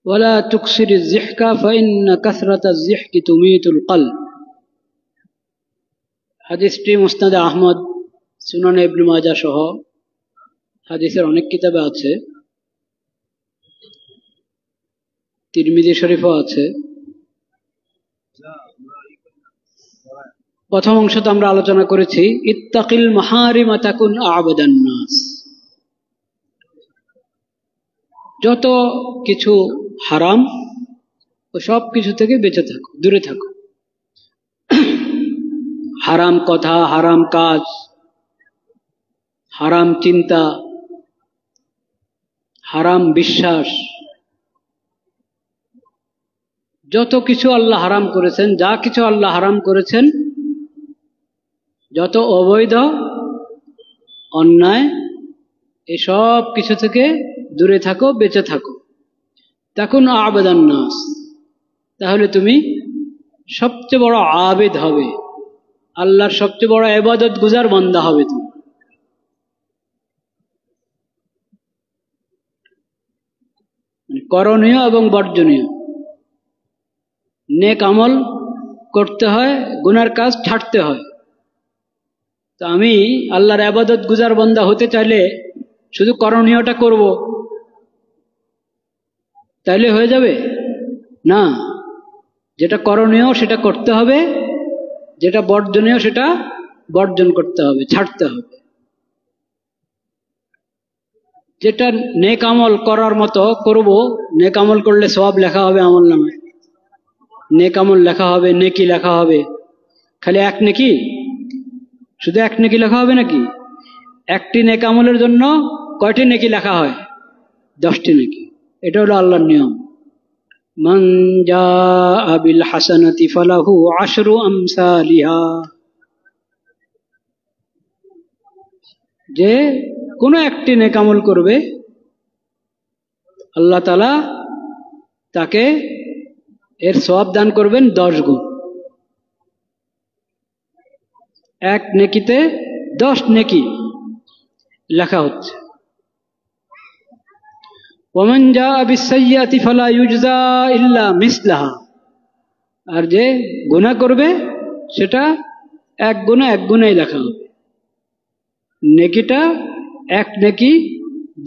ওয়ালা তুকসিরিজ যিহকা ফাইন্না কাসরাতাজ যিহকি তুমীতুল কলব। হাদিসটি মুসনাদে আহমদ, সুনানে ইবনে মাজাহ সহ হাদিসের অনেক কিতাবে আছে, তিরমিজি শরীফও আছে। প্রথম অংশতে আমরা আলোচনা করেছি ইত্তাকিল মাহারিমা তাকুন আ'বাদান নাস। যত কিছু হারাম ও সব কিছু থেকে বেঁচে থাকো, দূরে থাকো। হারাম কথা, হারাম কাজ, হারাম চিন্তা, হারাম বিশ্বাস, যত কিছু আল্লাহ হারাম করেছেন, যা কিছু আল্লাহ হারাম করেছেন, যত অবৈধ অন্যায়, এসব কিছু থেকে দূরে থাকো, বেঁচে থাকো। তাকুন আ'বাদান নাস, তাহলে তুমি সবচেয়ে বড় আবেদ হবে, আল্লাহর সবচেয়ে বড় ইবাদত গুজার বান্দা হবে তুমি। করণীয় এবং বর্জনীয়, নেক আমল করতে হয়, গুনার কাজ ছাড়তে হয়। তো আমি আল্লাহর ইবাদত গুজার বান্দা হতে চাইলে শুধু করণীয়টা করব, তাইলে হয়ে যাবে না। যেটা করণীয় সেটা করতে হবে, যেটা বর্জনীয় সেটা বর্জন করতে হবে, ছাড়তে হবে। যেটা নেক আমল করার মতো করব, নেক আমল করলে সওয়াব লেখা হবে আমল নামায়, নেক আমল লেখা হবে, নেকি লেখা হবে। খালি এক নেকি, শুধু এক নেকি লেখা হবে নাকি? একটি নেক আমলের জন্য কয়টি নেকি লেখা হয়? 10টি নেকি। এটা হলো আল্লাহর নিয়ম। মান জাআ বিল হাসানাতি ফালাহু আশরু আমসালিহা। যে কোনো একটি নেক আমল করবে, আল্লাহ তাআলা তাকে এর সওয়াব দান করবেন 10 গুণ। এক নেকিতে 10 নেকি লেখা হচ্ছে। ওয়ামান জাআ বিস-সাইয়্যাতি ফালা ইউজজা ইল্লা মিসলাহা। আর যে গুনাহ করবে সেটা এক গুনাই লেখা হবে। নেকিটা এক নেকি,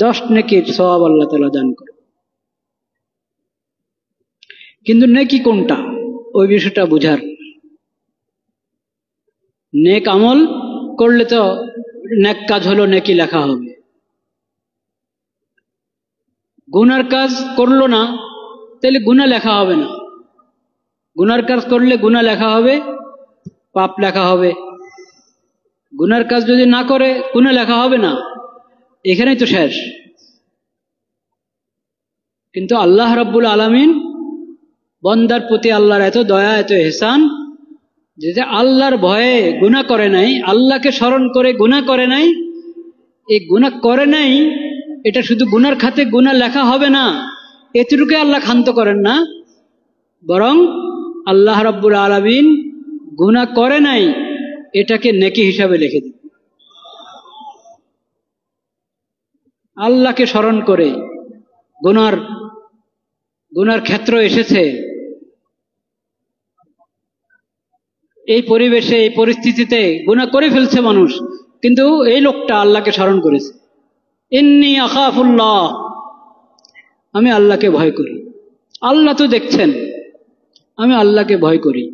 10 নেকির সওয়াব আল্লাহ তাআলা দান করে। কিন্তু নেকি কোনটা, ওই বিষয়টা বুঝার। নেক আমল করলে তো নেক কাজ হলো, নেকি লেখা হবে। গুনার কাজ করলো না, তাহলে গুনাহ লেখা হবে না। গুনার কাজ করলে গুনাহ লেখা হবে, পাপ লেখা হবে। গুনার কাজ যদি না করে গুনাহ লেখা হবে না, এখানেই তো শেষ। কিন্তু আল্লাহ রাব্বুল আলামিন বান্দার প্রতি আল্লাহর এত দয়া, এত ইহসান, যে আল্লাহর ভয়ে গুনাহ করে নাই, আল্লাহকে স্মরণ করে গুনাহ করে নাই। এই গুনাহ করে নাই, এটা শুধু গুনার খাতে গুনাহ লেখা হবে না, এতটুকু আল্লাহ ক্ষান্ত করেন না, বরং আল্লাহ রাব্বুল আলামিন গুনাহ করে নাই এটাকে নেকি হিসাবে লিখে দেন। আল্লাহকে স্মরণ করে গুনার ক্ষেত্র এসেছে, এই পরিবেশে, এই পরিস্থিতিতে গুনাহ করে ফেলছে মানুষ, কিন্তু এই লোকটা আল্লাহকে স্মরণ করেছে। ইন্নী আখাফুল্লাহ, আমি আল্লাহকে ভয় করি। আল্লাহ তো দেখছেন, আমি আল্লাহকে ভয় করি।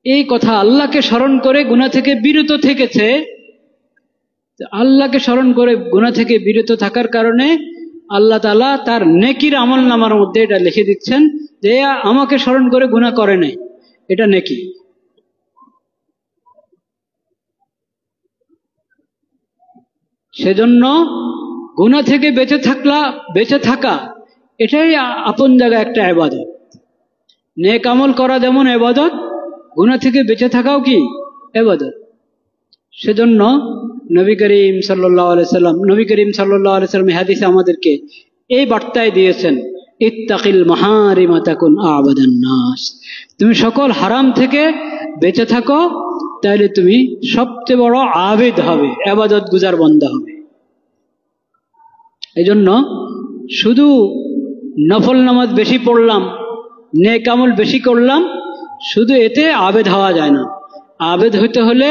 এই কথা আল্লাহকে স্মরণ করে গুনাহ থেকে বিরত থেকেছে। আল্লাহকে স্মরণ করে গুনাহ থেকে বিরত থাকার কারণে আল্লাহ তাআলা তার নেকির আমলনামার মধ্যে এটা লিখে দিচ্ছেন যে আমাকে স্মরণ করে গুনাহ করে নাই, এটা নেকি। সেজন্য গুনাহ থেকে বেঁচে থাকা এটাই আপন জায়গায় একটা ইবাদত। নেক আমল করা যেমন ইবাদত, গুনাহ থেকে বেঁচে থাকাও কি ইবাদত। সেজন্য নবী করিম সাল্লাল্লাহু আলাইহি সাল্লাম হাদিসে আমাদেরকে এই বার্তায় দিয়েছেন, ইত্তাকিল মাহারিমা তাকুন আ'বাদান নাস। তুমি সকল হারাম থেকে বেঁচে থাকো, তাহলে তুমি সবচেয়ে বড় আবেদ হবে, ইবাদত গুজার বান্দা হবে। এই জন্য শুধু নফল নামাজ বেশি পড়লাম, নেক আমল বেশি করলাম, শুধু এতে আবেদ হওয়া যায় না। আবেদ হইতে হলে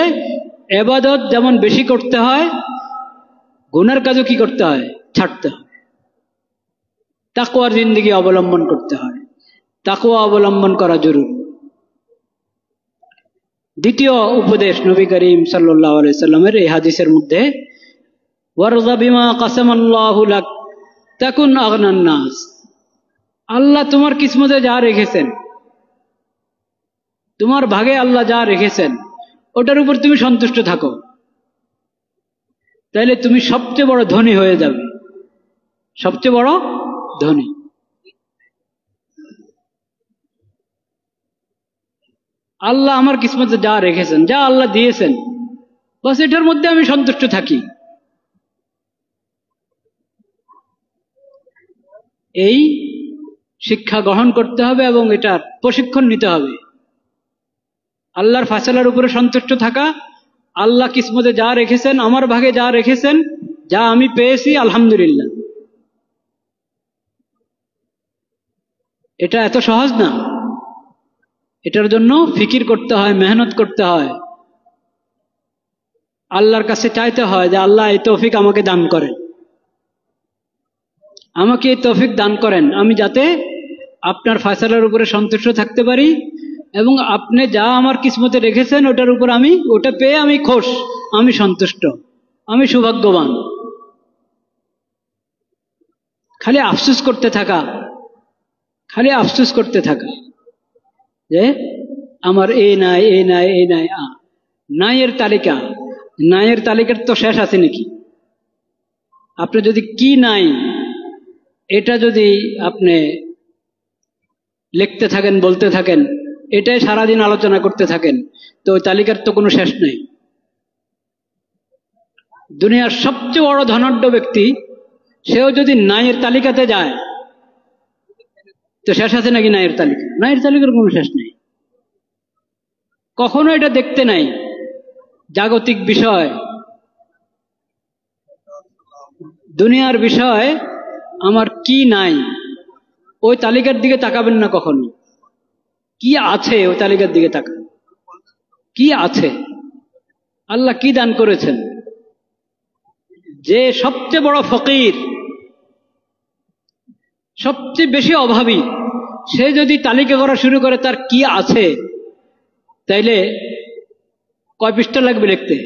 ইবাদত যেমন বেশি করতে হয়, গুনার কাজও কি করতে হয়? ছাড়তে হয়। তাকওয়ার জিন্দেগি অবলম্বন করতে হয়। তাকওয়া অবলম্বন করা জরুরি। দ্বিতীয় উপদেশ নবী করিম সাল্লাল্লাহু আলাইহি সাল্লামের এই হাদিসের মধ্যে, ওয়ারযা বিমা কাসামাল্লাহু লাক তাকুন আগনান নাস। আল্লাহ তোমার কিসমতে যা রেখেছেন, তোমার ভাগে আল্লাহ যা রেখেছেন, ওটার উপর তুমি সন্তুষ্ট থাকো, তাইলে তুমি সবচেয়ে বড় ধনী হয়ে যাবে, সবচেয়ে বড় ধনী। আল্লাহ আমার কিসমতে যা রেখেছেন, যা আল্লাহ দিয়েছেন, বাস এটার মধ্যে আমি সন্তুষ্ট থাকি। এই শিক্ষা গ্রহণ করতে হবে এবং এটার প্রশিক্ষণ নিতে হবে। আল্লাহর ফায়সালার উপরে সন্তুষ্ট থাকা, আল্লাহ কিসমতে যা রেখেছেন, আমার ভাগে যা রেখেছেন, যা আমি পেয়েছি আলহামদুলিল্লাহ। এটা এত সহজ না। এটার জন্য ফিকির করতে হয়, মেহনত করতে হয়, আল্লাহর কাছে চাইতে হয় যে আল্লাহ এই তৌফিক আমাকে দান করেন, আমাকে এই তৌফিক দান করেন, আমি যাতে আপনার ফায়সালার উপরে সন্তুষ্ট থাকতে পারি এবং আপনি যা আমার কিসমতে রেখেছেন ওটার উপর আমি, ওটা পেয়ে আমি খুশ, আমি সন্তুষ্ট, আমি সৌভাগ্যবান। খালি আফসোস করতে থাকা, খালি আফসোস করতে থাকা যে আমার এই নাই, এই নাই, এই নাই। নাইয়ের তালিকা, নাইয়ের তালিকার তো শেষ আছে নাকি? আপনি যদি কি নাই এটা যদি আপনি লিখতে থাকেন, বলতে থাকেন, এটাই সারাদিন আলোচনা করতে থাকেন, তো ওই তালিকার তো কোনো শেষ নেই। দুনিয়ার সবচেয়ে বড় ধনাঢ্য ব্যক্তি, সেও যদি নাইয়ের তালিকাতে যায় তো শেষ আছে নাকি নাইয়ের তালিকা? নাইয়ের তালিকার কোনো শেষ নেই। কখনো এটা দেখতে নাই জাগতিক বিষয়, দুনিয়ার বিষয় আমার কি নাই ওই তালিকার দিকে তাকাবেন না কখনো। কি আছে ওই তালিকার দিকে তাকান। কি আছে, আল্লাহ কি দান করেছেন। যে সবচেয়ে বড় ফকির, সবচেয়ে বেশি অভাবী, সে যদি তালিকা করা শুরু করে তার কি আছে, তাইলে কয় পৃষ্ঠা লাগবে লিখতে?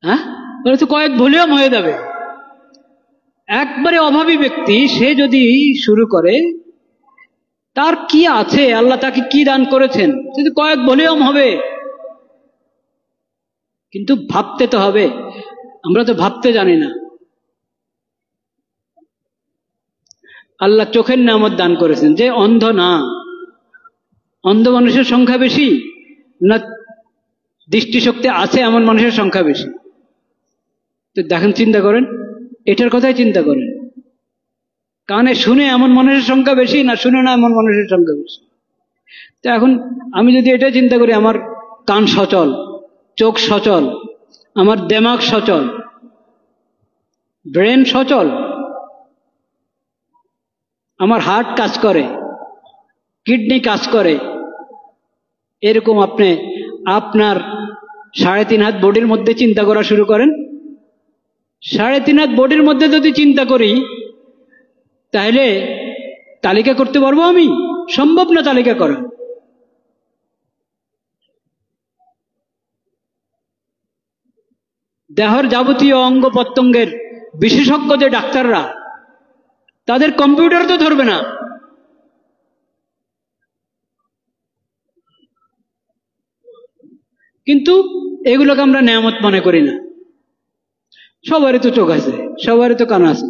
হ্যাঁ, বলে তো কয়েক ভলিউম হয়ে যাবে। একবারে অভাবী ব্যক্তি সে যদি শুরু করে তার কি আছে, আল্লাহ তাকে কি দান করেছেন, সেটা কয়েক ভলিউম হবে। কিন্তু ভাবতে তো হবে, আমরা তো ভাবতে জানি না। আল্লাহ চোখের নেয়ামত দান করেছেন, যে অন্ধ না। অন্ধ মানুষের সংখ্যা বেশি না দৃষ্টিশক্তি আছে এমন মানুষের সংখ্যা বেশি? তো দেখেন, চিন্তা করেন, এটার কথাই চিন্তা করেন। কানে শুনে এমন মানুষের সংখ্যা বেশি না শুনে না এমন মানুষের সংখ্যা বেশি? তো এখন আমি যদি এটা চিন্তা করি, আমার কান সচল, চোখ সচল, আমার দেমাগ সচল, ব্রেন সচল, আমার হার্ট কাজ করে, কিডনি কাজ করে, এরকম আপনি আপনার 3.5 হাত বডির মধ্যে চিন্তা করা শুরু করেন। 3.5 হাত বডির মধ্যে যদি চিন্তা করি তাহলে তালিকা করতে পারবো আমি? সম্ভব না তালিকা করা। দেহের যাবতীয় অঙ্গ প্রত্যঙ্গের বিশেষজ্ঞ যে ডাক্তাররা, তাদের কম্পিউটার তো ধরবে না। কিন্তু এগুলোকে আমরা নেয়ামত মনে করি না। সবারই তো চোখ আছে, সবারই তো কান আছে,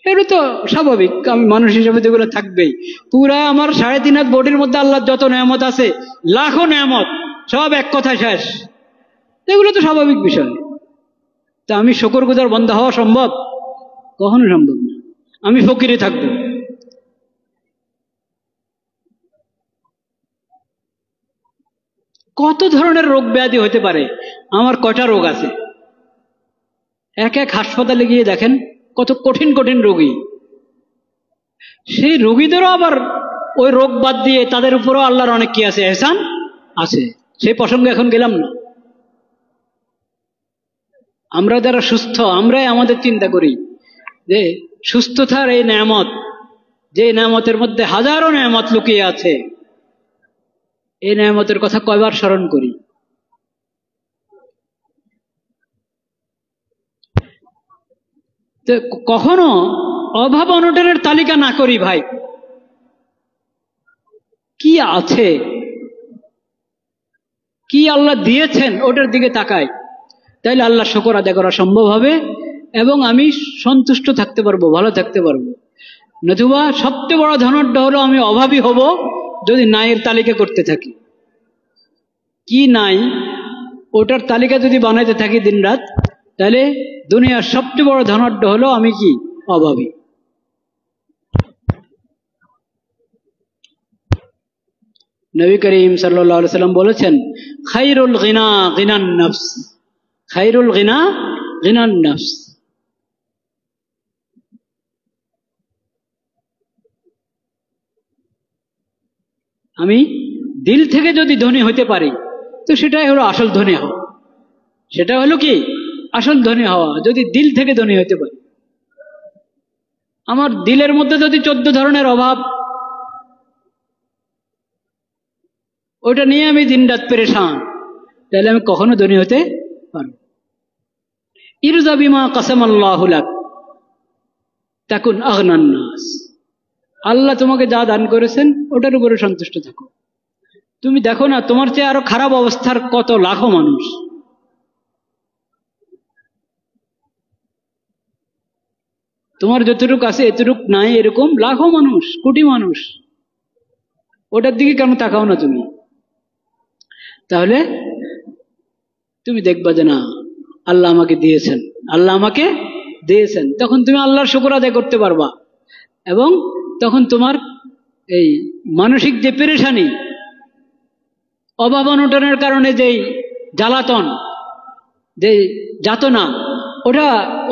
এটা তো স্বাভাবিক। আমি মানুষ হিসেবে তো এগুলো থাকবেই। পুরা আমার 3.5 হাত বডির মধ্যে আল্লাহর যত নেয়ামত আছে, লাখো নেয়ামত, সব এক কথায় শেষ। এগুলো তো স্বাভাবিক বিষয়। তা আমি শুকরগুজার বান্দা হওয়া সম্ভব? কখনো সম্ভব না। আমি ফকিরে থাকবো। কত ধরনের রোগ ব্যাধি হতে পারে, আমার কয়টা রোগ আছে। এক এক হাসপাতালে গিয়ে দেখেন কত কঠিন কঠিন রোগী, সেই রোগীদেরও আবার ওই রোগ বাদ দিয়ে তাদের উপরও আল্লাহর অনেক কি আছে, এহসান আছে। সেই প্রসঙ্গে এখন গেলাম না। আমরা যারা সুস্থ, আমরাই আমাদের চিন্তা করি যে সুস্থতার এই নেয়ামত, যে নেয়ামতের মধ্যে হাজারো নেয়ামত লুকিয়ে আছে, এই নেয়ামতের কথা কয়বার স্মরণ করি। তো কখনো অভাব অনটনের তালিকা না করি ভাই, কি আছে, কি আল্লাহ দিয়েছেন ওটার দিকে তাকাই, তাইলে আল্লাহ শুকর আদায় করা সম্ভব হবে এবং আমি সন্তুষ্ট থাকতে পারবো, ভালো থাকতে পারবো। নতুবা সবচেয়ে বড় ধনাঢ্য হলো আমি অভাবী হব যদি নাইয়ের তালিকা করতে থাকি। কি নাই ওটার তালিকা যদি বানাইতে থাকি দিনরাত, তাহলে দুনিয়ার সবচেয়ে বড় ধনাঢ্য হলো আমি কি, অভাবী। নবী করিম সাল্লাল্লাহু আলাইহি সাল্লাম বলেছেন, খায়রুল গিনা গিনান নফস, খায়রুল গিনা গিনান নফস। আমি দিল থেকে যদি ধনী হতে পারি তো সেটাই হলো আসল ধনী হওয়া। সেটা হলো কি আসল ধনী হওয়া, যদি দিল থেকে ধনী হতে পারি। আমার দিলের মধ্যে যদি 14 ধরনের অভাব, ওটা নিয়ে আমি দিনরাত পেরেশান, তাহলে আমি কখনো ধনী হতে পারবো। ইরজা বিমা কাসামাল্লাহু লাক তাকুন আগনান নাস। আল্লাহ তোমাকে যা দান করেছেন ওটার উপরে সন্তুষ্ট থাকো। তুমি দেখো না তোমার চেয়ে আরো খারাপ অবস্থার কত লাখো মানুষ। তোমার যতটুকু আছে এতটুক নাই, এরকম লাখো মানুষ, কোটি মানুষ। ওটার দিকে কেন তাকাও না তুমি? তাহলে তুমি দেখবা যে না, আল্লাহ আমাকে দিয়েছেন, আল্লাহ আমাকে দিয়েছেন, তখন তুমি আল্লাহর শুকর আদায় করতে পারবা। এবং তখন তোমার এই মানসিক যে পেরেশানি, অভাব অনটনের কারণে যেই জ্বালাতন, যে যাতনা, ওটা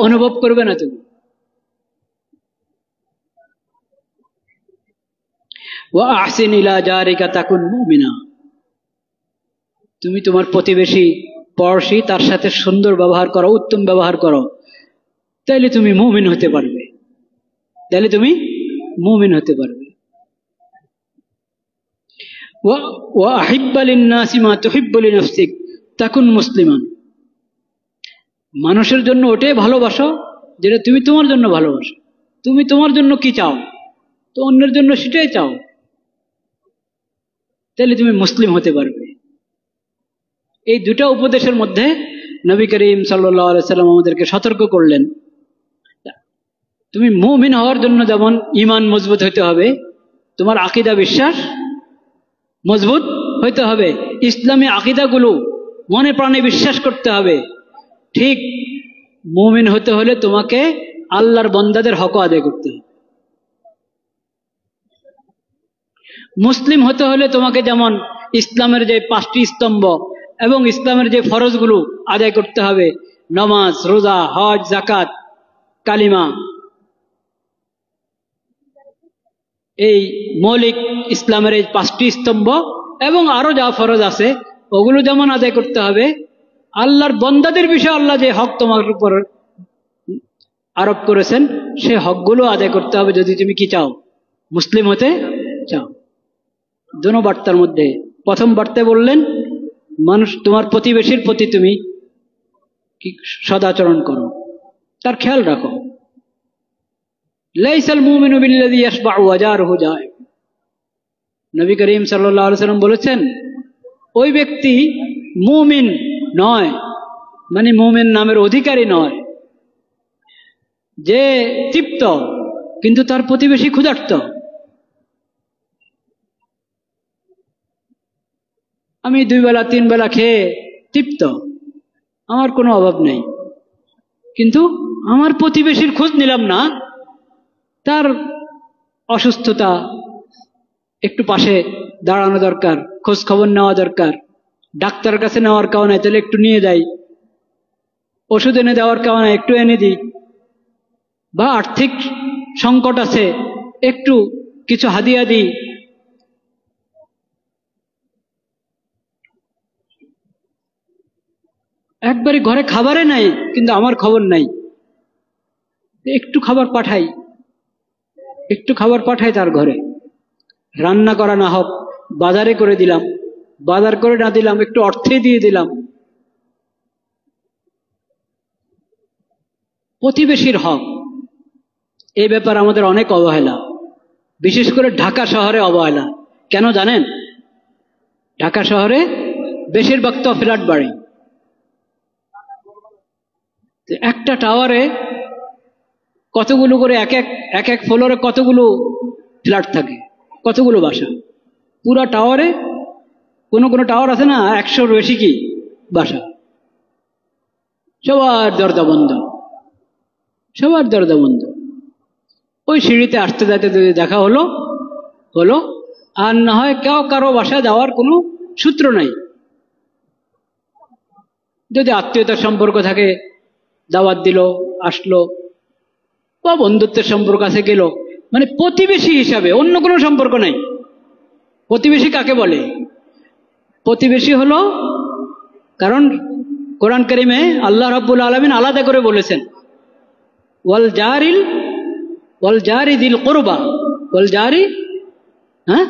অনুভব করবে না তুমি। ওয়া আহসিন ইলা জারিকা তাকুন মুমিনা। তুমি তোমার প্রতিবেশী, পড়শি, তার সাথে সুন্দর ব্যবহার করো, উত্তম ব্যবহার করো, তাইলে তুমি মুমিন হতে পারবে, তাহলে তুমি মুমিন হতে পারবে। ওয়া আহিব্বা লিন-নাসি মা তুহিব্বু লিনাফসিক তাকুন মুসলিমান। মানুষের জন্য ওটাই ভালোবাসো যেটা তুমি তোমার জন্য ভালোবাসো। তুমি তোমার জন্য কি চাও তো অন্যের জন্য সেটাই চাও, তাহলে তুমি মুসলিম হতে পারবে। এই দুটা উপদেশের মধ্যে নবী করিম সাল্লাল্লাহু আলাইহি সাল্লাম আমাদেরকে সতর্ক করলেন। তুমি মুমিন হওয়ার জন্য যেমন ঈমান মজবুত হইতে হবে, তোমার আকীদা বিশ্বাস মজবুত হইতে হবে, ইসলামী আকীদাগুলো মনে প্রাণে বিশ্বাস করতে হবে। ঠিক মুমিন হতে হলে তোমাকে আল্লাহর বান্দাদের হক আদায় করতে হবে। মুসলিম হতে হলে তোমাকে যেমন ইসলামের যে 5টি স্তম্ভ এবং ইসলামের যে ফরজগুলো আদায় করতে হবে, নামাজ, রোজা, হজ, যাকাত, কালিমা, এই মৌলিক ইসলামের এই 5টি স্তম্ভ এবং আরো যা ফরজ আছে ওগুলো যেমন আদায় করতে হবে, আল্লাহর বান্দাদের বিষয়ে আল্লাহ যে হক তোমার উপর আরোপ করেছেন সে হকগুলো আদায় করতে হবে যদি তুমি কি চাও, মুসলিম হতে চাও। দুটো বার্তার মধ্যে প্রথম বার্তায় বললেন মানুষ, তোমার প্রতিবেশীর প্রতি তুমি কি সদাচরণ করো, তার খেয়াল রাখো। লাইসাল মুমিনু বিল্লাযী ইয়াশবাউ ওয়া জারুহু জায়। নবী করিম সাল্লাল্লাহু আলাইহি সাল্লাম বলেছেন, ওই ব্যক্তি মুমিন নয়, মানে মুমিন নামের অধিকারী নয়, যে তৃপ্ত কিন্তু তার প্রতিবেশী ক্ষুধার্ত। আমি 2 বেলা 3 বেলা খেয়ে তৃপ্ত, আমার কোনো অভাব নেই, কিন্তু আমার প্রতিবেশীর খোঁজ নিলাম না, তার অসুস্থতা, একটু পাশে দাঁড়ানো দরকার, খোঁজ খবর নেওয়া দরকার, ডাক্তারের কাছে নেওয়ার কারণে তাহলে একটু নিয়ে যাই, ওষুধ এনে দেওয়ার কারণে একটু এনে দিই, বা আর্থিক সংকট আছে একটু কিছু হাদিয়া দিই। একবারে ঘরে খাবারে নাই, কিন্তু আমার খবর নাই, একটু খাবার পাঠাই, একটু খাবার পাঠাই তার ঘরে, রান্না করা না হোক বাজারে করে দিলাম, বাজার করে না দিলাম একটু অর্থে দিয়ে দিলাম। প্রতিবেশীর হক, এই ব্যাপারে আমাদের অনেক অবহেলা, বিশেষ করে ঢাকা শহরে অবহেলা। কেন জানেন? ঢাকা শহরে বেশিরভাগ তো ফ্ল্যাট বাড়ি। একটা টাওয়ারে কতগুলো করে এক এক ফ্লোরে কতগুলো ফ্ল্যাট থাকে, কতগুলো বাসা। পুরা টাওয়ারে কোনো কোনো টাওয়ার আছে না 100-র বেশি কি বাসা, সবার দরজা বন্ধ, সবার দরজা বন্ধ। ওই সিঁড়িতে আসতে যাইতে যদি দেখা হলো হলো, আর না হয় কেউ কারো বাসা যাওয়ার কোনো সূত্র নাই। যদি আত্মীয়তার সম্পর্ক থাকে দাওয়াত দিল, আসলো, বা বন্ধুত্বের সম্পর্ক আছে গেল, মানে প্রতিবেশী হিসাবে, অন্য কোনো সম্পর্ক নাই। প্রতিবেশী কাকে বলে? প্রতিবেশী হলো, কারণ কোরআন কারিমে আল্লাহ রাব্বুল আলামিন আলাদা করে বলেছেন, ওয়াল জারি দিল কুরবা, ওয়াল জারি, হ্যাঁ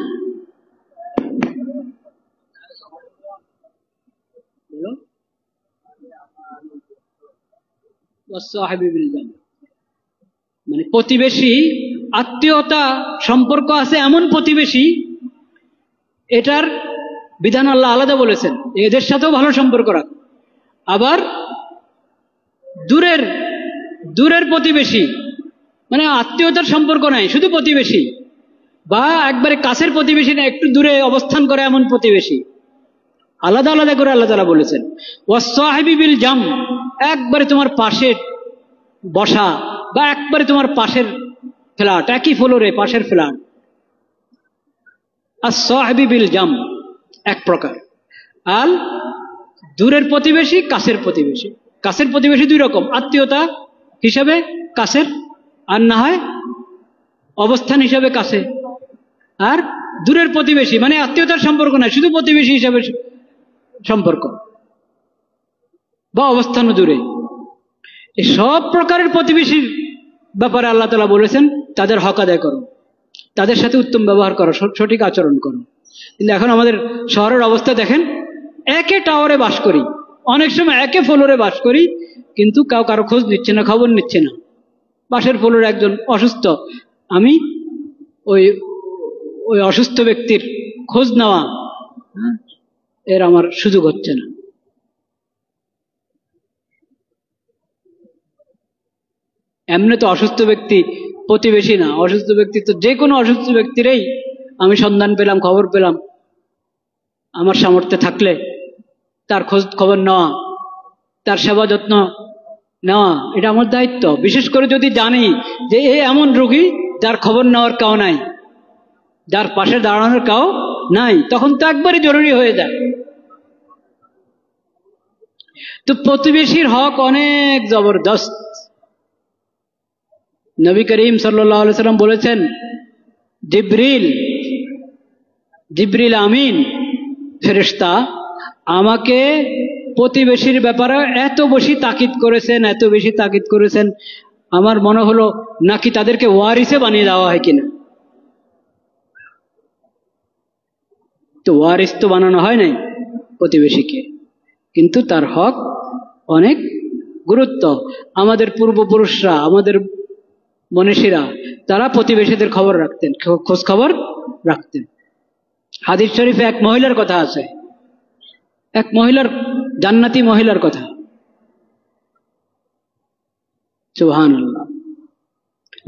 মানে প্রতিবেশী, আত্মীয়তা সম্পর্ক আছে এমন প্রতিবেশী, এটার বিধান আল্লাহ আলাদা বলেছেন, এদের সাথেও ভালো সম্পর্ক রাখ। আবার দূরের দূরের প্রতিবেশী, মানে আত্মীয়তার সম্পর্ক নাই, শুধু প্রতিবেশী, বা একবারে কাছের প্রতিবেশী না, একটু দূরে অবস্থান করে এমন প্রতিবেশী, আলাদা আলাদা করে আল্লাহ তাআলা বলেছেন। ওয়াসসাহিবি বিল জাম, একবারে তোমার পাশে বসা, বা একবারে তোমার পাশের ফ্ল্যাট, একই ফ্লোরে পাশের ফ্ল্যাট। আসসাহিবি বিল জাম এক প্রকার। আর দূরের প্রতিবেশী, কাছের প্রতিবেশী। কাছের প্রতিবেশী দুই রকম, আত্মীয়তা হিসাবে কাছের, আর না হয় অবস্থান হিসাবে কাছে। আর দূরের প্রতিবেশী মানে আত্মীয়তার সম্পর্ক নাই, শুধু প্রতিবেশী হিসাবে সম্পর্ক, বা অবস্থানও দূরে। এই সব প্রকারের প্রতিবেশীর ব্যাপারে আল্লাহ তাআলা বলেছেন তাদের হক আদায় করো, তাদের সাথে উত্তম ব্যবহার করো, সঠিক আচরণ করো। কিন্তু এখন আমাদের শহরের অবস্থা দেখেন, একে টাওয়ারে বাস করি, অনেক সময় একে ফ্লোরে বাস করি, কিন্তু কাউ কারো খোঁজ নিচ্ছে না, খবর নিচ্ছে না। পাশের ফ্লোরে একজন অসুস্থ, আমি ওই ওই অসুস্থ ব্যক্তির খোঁজ নেওয়া এর আমার সুযোগ হচ্ছে না। এমনি তো অসুস্থ ব্যক্তি প্রতিবেশী না, অসুস্থ ব্যক্তি তো যে কোনো অসুস্থ ব্যক্তিরই আমি সন্ধান পেলাম, খবর পেলাম, আমার সামর্থ্যে থাকলে তার খোঁজ খবর নেওয়া, তার সেবা যত্ন নেওয়া, এটা আমার দায়িত্ব। বিশেষ করে যদি জানি যে এ এমন রোগী যার খবর নেওয়ার কাউ নাই, যার পাশে দাঁড়ানোর কাউ নাই, তখন তো একবারই জরুরি হয়ে যায়। তো প্রতিবেশীর হক অনেক জবরদস্ত। নবী করিম সাল্লাল্লাহু আলাইহি সাল্লাম বলেছেন, জিবরিল আমিন ফেরেশতা আমাকে প্রতিবেশীর ব্যাপারে এত বেশি তাকিদ করেছেন, আমার মনে হলো নাকি তাদেরকে ওয়ারিসে বানিয়ে দেওয়া হয় কিনা। তো ওয়ারিস তো বানানো হয় নাই প্রতিবেশীকে, কিন্তু তার হক অনেক গুরুত্ব। আমাদের পূর্বপুরুষরা, আমাদের মনীষীরা, তারা প্রতিবেশীদের খবর রাখতেন, খোঁজ খবর রাখতেন। হাদিস শরীফে এক মহিলার কথা আছে, এক মহিলার, জান্নাতি মহিলার কথা। সুবহানাল্লাহ।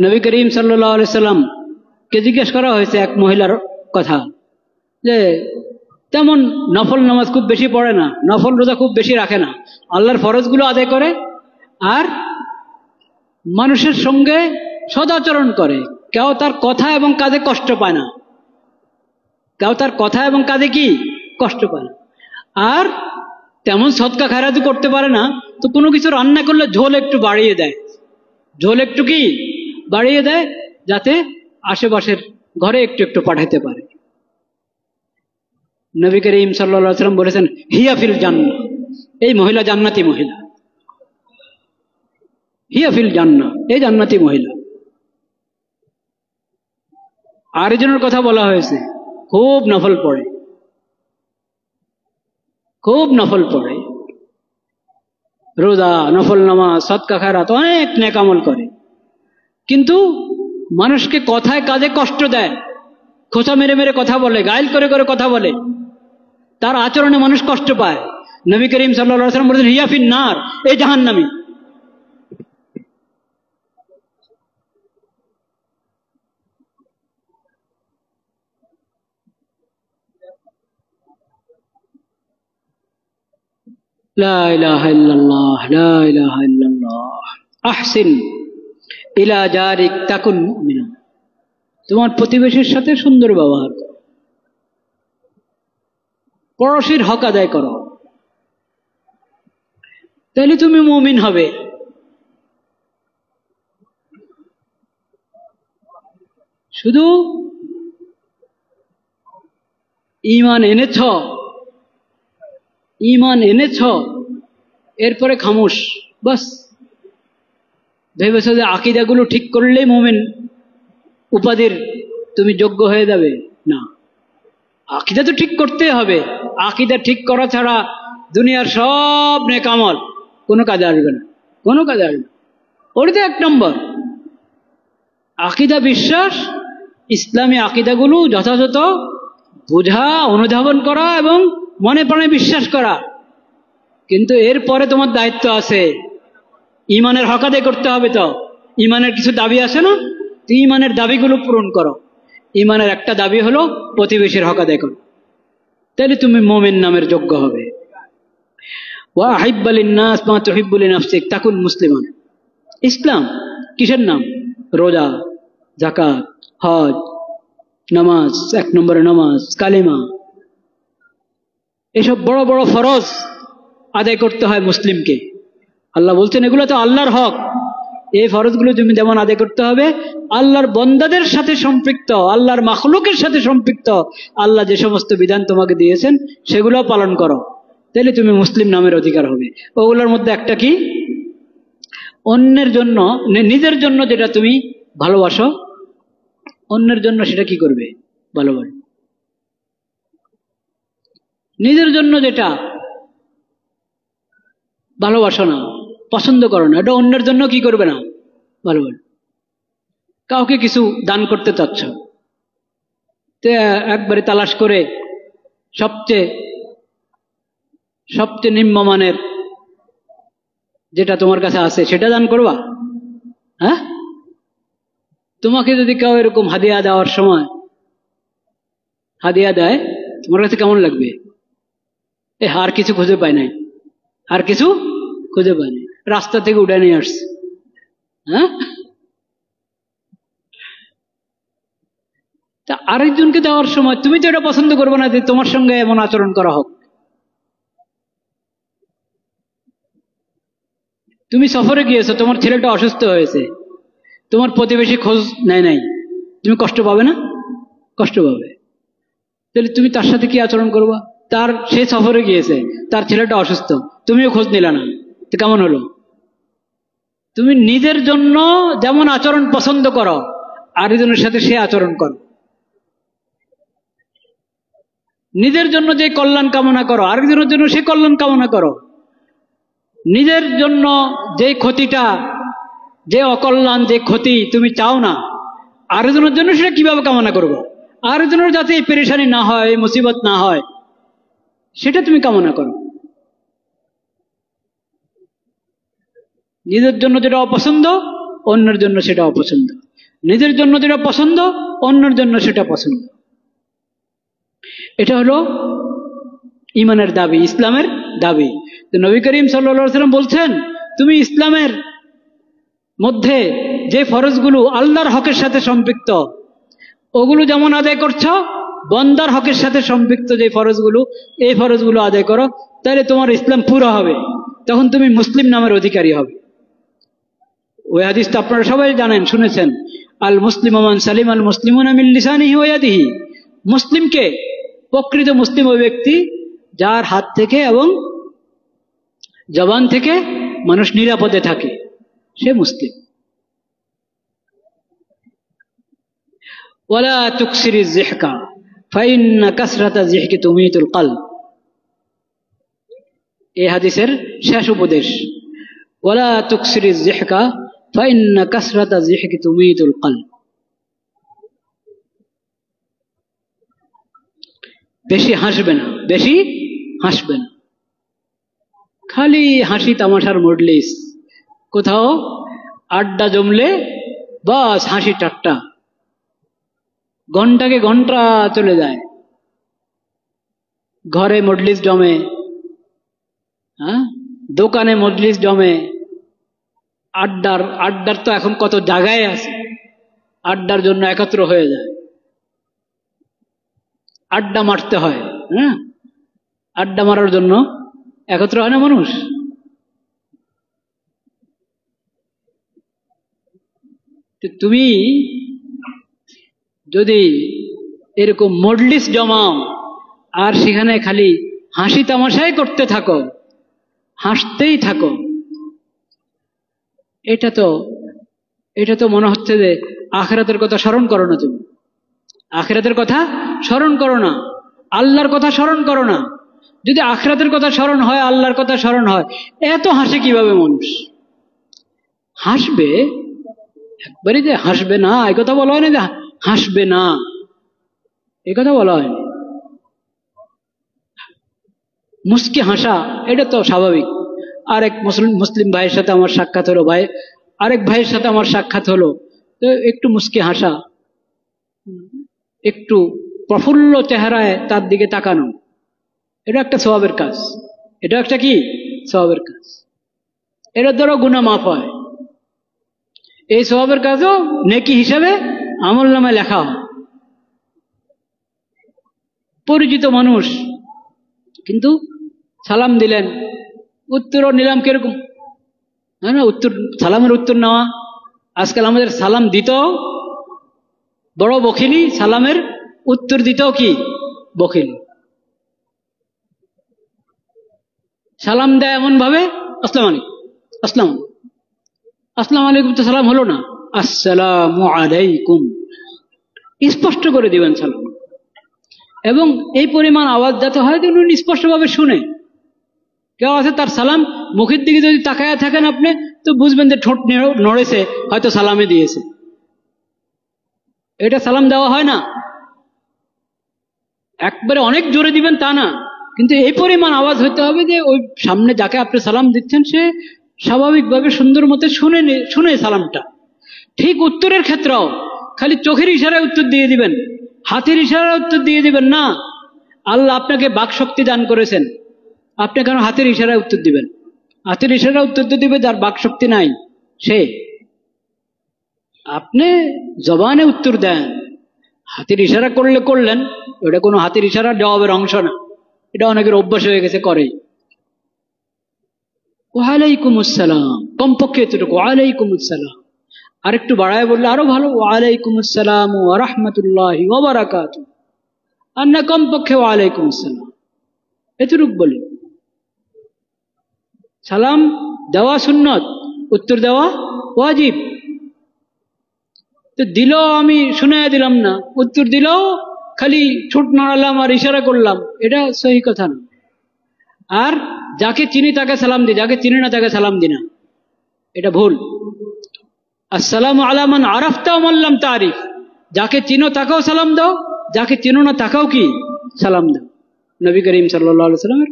নবী করিম সাল্লাল্লাহু আলাইহি সাল্লাম কে জিজ্ঞেস করা হয়েছে এক মহিলার কথা, যে তেমন নফল নামাজ খুব বেশি পড়ে না, নফল রোজা খুব বেশি রাখে না, আল্লাহর ফরজগুলো আদায় করে, আর মানুষের সঙ্গে সদাচরণ করে, কেউ তার কথা এবং কাজে কষ্ট পায় না, কেউ তার কথা এবং কাজে কি কষ্ট পায় না। আর তেমন সদকা খায়রাতি করতে পারে না, তো কোনো কিছু রান্না করলে ঝোল একটু বাড়িয়ে দেয়, ঝোল একটু কি বাড়িয়ে দেয়, যাতে আশেপাশের ঘরে একটু একটু পাঠাতে পারে। নবী করিম সাল্লাল্লাহু আলাইহি ওয়াসাল্লাম বলেছেন, হিয়া ফিল জান্নাহ, এই মহিলা জান্নাতি মহিলা, হিয়া ফিল জান্নাহ, এই জান্নাতি মহিলা। আরেকজনের কথা বলা হয়েছে, খুব নফল পড়ে, খুব নফল পড়ে, রোজা, নফল নামাজ, সদকা খায়রাত, অনেক নেক আমল করে, কিন্তু মানুষকে কথায় কাজে কষ্ট দেয়, খোঁচা মেরে মেরে কথা বলে, গাইল করে করে কথা বলে, তার আচরণে মানুষ কষ্ট পায়। নবী করিম সাল্লাল্লাহু আলাইহি ওয়াসাল্লাম বলেছেন, হিয়া ফিন নার, এই জাহান্নামী। লা ইলাহা ইল্লাল্লাহ, লা ইলাহা ইল্লাল্লাহ। আহসিন ইলা জারিক তাকুন মুমিনা, তোমার প্রতিবেশীর সাথে সুন্দর ব্যবহার করো, পড়োশীর হক আদায় করো, তাহলে তুমি মুমিন হবে। শুধু ঈমান এনেছ, ঈমান এনেছ, এরপরে খামোশ, বাস ভেবেছ যে আকীদাগুলো ঠিক করলেই মুমিন উপাধির তুমি যোগ্য হয়ে যাবে। না, আকীদা তো ঠিক করতে হবে। আকীদা ঠিক করা ছাড়া দুনিয়ার সব নেক আমল কোনো কাজে আসবে না, কোনো কাজে আসবে না। ওর তো 1 নম্বর আকীদা, বিশ্বাস, ইসলামী আকীদাগুলো যথাযথ বোঝা, অনুধাবন করা এবং মনে প্রাণে বিশ্বাস করা। কিন্তু এরপরে তোমার দায়িত্ব আছে, ঈমানের হক আদায় করতে হবে। তো ঈমানের কিছু দাবি আছে না, তো ঈমানের দাবিগুলো পূরণ করো। ঈমানের একটা দাবি হলো প্রতিবেশীর হক আদায় করো, তাহলে তুমি মুমিন নামের যোগ্য হবে। ওয়া আহিব্বা লিন-নাস মা তুহিব্বু লিনাফসিক তাকুন মুসলিমান। ইসলাম কিসের নাম? রোজা, যাকাত, হজ, নামাজ, 1 নম্বরে নামাজ, কালিমা, এসব বড় বড় ফরজ আদায় করতে হয় মুসলিমকে। আল্লাহ বলছেন এগুলো তো আল্লাহর হক, এই ফরজগুলো তুমি যেমন আদায় করতে হবে, আল্লাহর বন্দাদের সাথে সম্পৃক্ত, আল্লাহর মাখলুকের সাথে সম্পৃক্ত আল্লাহ যে সমস্ত বিধান তোমাকে দিয়েছেন সেগুলো পালন করো, তাহলে তুমি মুসলিম নামের অধিকার হবে। ওগুলোর মধ্যে একটা কি, অন্যের জন্য, নিজের জন্য যেটা তুমি ভালোবাসো, অন্যের জন্য সেটা কি করবে? ভালোবাসো। নিজের জন্য যেটা ভালোবাসো না, পছন্দ করো না, এটা অন্যের জন্য কি করবে না? ভালোবাসো। কাউকে কিছু দান করতে চাচ্ছ, তো একবারে তালাশ করে সবচেয়ে নিম্নমানের যেটা তোমার কাছে আছে সেটা দান করবা? হ্যাঁ, তোমাকে যদি কেউ এরকম হাদিয়া দেওয়ার সময় হাদিয়া দেয়, তোমার কাছে কেমন লাগবে? আর কিছু খুঁজে পায় নাই, আর কিছু খুঁজে পায় নাই, রাস্তা থেকে উঠে নিয়ে আসছে। হ্যাঁ, তা আরেকজনকে দেওয়ার সময় তুমি তো এটা পছন্দ করবে না যে তোমার সঙ্গে এমন আচরণ করা হোক। তুমি সফরে গিয়েছো, তোমার ছেলেটা অসুস্থ হয়েছে, তোমার প্রতিবেশী খোঁজ নেয় নাই, তুমি কষ্ট পাবে না? কষ্ট পাবে। তাহলে তুমি তার সাথে কি আচরণ করবা? সে সফরে গিয়েছে, তার ছেলেটা অসুস্থ, তুমিও খোঁজ নিলা না, তো কেমন হলো? তুমি নিজের জন্য যেমন আচরণ পছন্দ করো, আরেকজনের সাথে সে আচরণ করো। নিজের জন্য যে কল্যাণ কামনা করো, আরেকজনের জন্য সে কল্যাণ কামনা করো। নিজের জন্য যে ক্ষতিটা, যে অকল্যাণ, যে ক্ষতি তুমি চাও না, আরেকজনের জন্য সেটা কিভাবে কামনা করবো? আরেকজনের যাতে এই পেরেশানি না হয়, এই মুসিবত না হয়, সেটা তুমি কামনা করো। নিজের জন্য যেটা অপছন্দ, অন্যের জন্য সেটা অপছন্দ। নিজের জন্য যেটা পছন্দ, অন্যের জন্য সেটা পছন্দ। এটা হলো ঈমানের দাবি, ইসলামের দাবি। তো নবী করিম সাল্লাল্লাহু আলাইহি ওয়াসাল্লাম বলছেন, তুমি ইসলামের মধ্যে যে ফরজগুলো আল্লাহর হকের সাথে সম্পৃক্ত, ওগুলো যেমন আদায় করছো, বন্দার হকের সাথে সম্পৃক্ত যে ফরজগুলো, এই ফরজগুলো আদায় করো, তাহলে তোমার ইসলাম পুরো হবে, তখন তুমি মুসলিম নামের অধিকারী হবে। ওই হাদিস তো আপনারা সবাই জানেন, শুনেছেন। আল মুসলিম মান সালিম আল মুসলিমুনা মিন লিসানিহি ওয়া ইয়াদিহি। মুসলিমকে, প্রকৃত মুসলিম ওই ব্যক্তি যার হাত থেকে এবং জবান থেকে মানুষ নিরাপদে থাকে, সে মুসলিম। ওয়ালা তুকসিরিজ যিহকা ফাইন্না কাসরাতা যিহকি তুমিতুল কলব। এই হাদিসের শেষ উপদেশ, ওয়ালা তুকসিরিজ যিহকা ফাইন্না কাসরাতা যিহকি তুমিতুল কলব। বেশি হাসবে না, বেশি হাসবে না। খালি হাসি তামাশার মজলিস, কোথাও আড্ডা জমলে বাস হাসি ঠাট্টা, ঘন্টাকে ঘন্টা চলে যায়। ঘরে মজলিস জমে, দোকানে মজলিস জমে, আড্ডার তো এখন কত জায়গায় আছে, আড্ডার জন্য একত্র হয়ে যায়, আড্ডা মারতে হয়। আড্ডা মারার জন্য একত্র হয় না মানুষ। তুমি যদি এরকম মজলিস জমাও আর সেখানে খালি হাসি তামাশাই করতে থাকো, হাসতেই থাকো, এটা তো মনে হচ্ছে যে আখিরাতের কথা স্মরণ করো না। তুমি আখিরাতের কথা স্মরণ করো না, আল্লাহর কথা স্মরণ করো না। যদি আখিরাতের কথা স্মরণ হয়, আল্লাহর কথা স্মরণ হয়, এত হাসে কিভাবে মানুষ? হাসবে, একবারই যে হাসবে না এই কথা বলা হয়নি, যে হাসবে না এই কথা বলা হয়নি। মুস্কি হাসা এটা তো স্বাভাবিক। আরেক মুসলিম ভাইয়ের সাথে আমার সাক্ষাৎ হলো, আরেক ভাইয়ের সাথে আমার সাক্ষাৎ হলো, তো একটু মুস্কি হাসা, একটু প্রফুল্ল চেহারায় তার দিকে তাকানো, এটা একটা সওয়াবের কাজ। এটা একটা কি সওয়াবের কাজ, এটার দ্বারা গুনাহ মাফ হয়। এই সওয়াবের কাজও নেকি হিসাবে আমলনামায় লেখা হয়। পরিচিত মানুষ, কিন্তু সালাম দিলেন, উত্তরও নিলাম কিরকম, না উত্তর, সালামের উত্তর নেওয়া। আজকাল আমাদের সালাম দিতেও বড় বখিলি, সালামের উত্তর দিতেও কি বখিলি। সালাম দেয় এমন ভাবে, আসসালামু আলাইকুম, আসসালামু আলাইকুম তো সালাম হলো না, আসসালামু আলাইকুম স্পষ্ট করে দিবেন সালাম। এবং এই পরিমাণ আওয়াজ যাতে হয় যে উনি স্পষ্টভাবে শুনে। কেউ আছে তার সালাম মুখের দিকে যদি তাকায়া থাকেন আপনি, তো বুঝবেন যে ঠোঁট নড়েছে, হয়তো সালামে দিয়েছে। এটা সালাম দেওয়া হয় না। একবারে অনেক জোরে দিবেন তা না, কিন্তু এই পরিমাণ আওয়াজ হইতে হবে যে ওই সামনে যাকে আপনি সালাম দিচ্ছেন সে স্বাভাবিকভাবে সুন্দর মতো শুনে সালামটা। ঠিক উত্তরের ক্ষেত্রেও খালি চোখের ইশারায় উত্তর দিয়ে দিবেন, হাতের ইশারায় উত্তর দিয়ে দিবেন না। আল্লাহ আপনাকে বাকশক্তি দান করেছেন, আপনি কেন হাতের ইশারায় উত্তর দিবেন? হাতের ইশারায় উত্তর দিবে যার বাকশক্তি নাই সে। আপনি জবানে উত্তর দেন, হাতের ইশারা করলেন, ওটা কোনো হাতের ইশারা জবাবের অংশ না, এটা অনেকের অভ্যাস হয়ে গেছে করে। ওয়ালাইকুম আসসালাম, কমপক্ষে এতটুকু ওয়ালাইকুম আসসালাম। আরেকটু বাড়ায় বললে আরো ভালো, ওয়ালাইকুম আসসালাম ওয়া রাহমাতুল্লাহি ওয়া বারাকাতুহু। আর না কমপক্ষে ওয়ালাইকুম আসসালাম এতটুকু বলি। সালাম দেওয়া সুন্নত, উত্তর দেওয়া ওয়াজিব। তো দিলেও আমি শুনে দিলাম না, উত্তর দিলেও খালি ঠোঁট নাড়ালাম আর ইশারা করলাম, এটা সহি কথা না। আর যাকে চিনি তাকে সালাম দি, যাকে চিনি না তাকে সালাম দি না, এটা ভুল। আসসালামু আলা মান আরাফতা ওয়া মান লাম তারিফ। যাকে চিনো তাকেও সালাম দাও, যাকে চিনো না তাকেও কি সালাম দাও। নবী করিম সাল্লাল্লাহু আলাইহি ওয়াসাল্লামের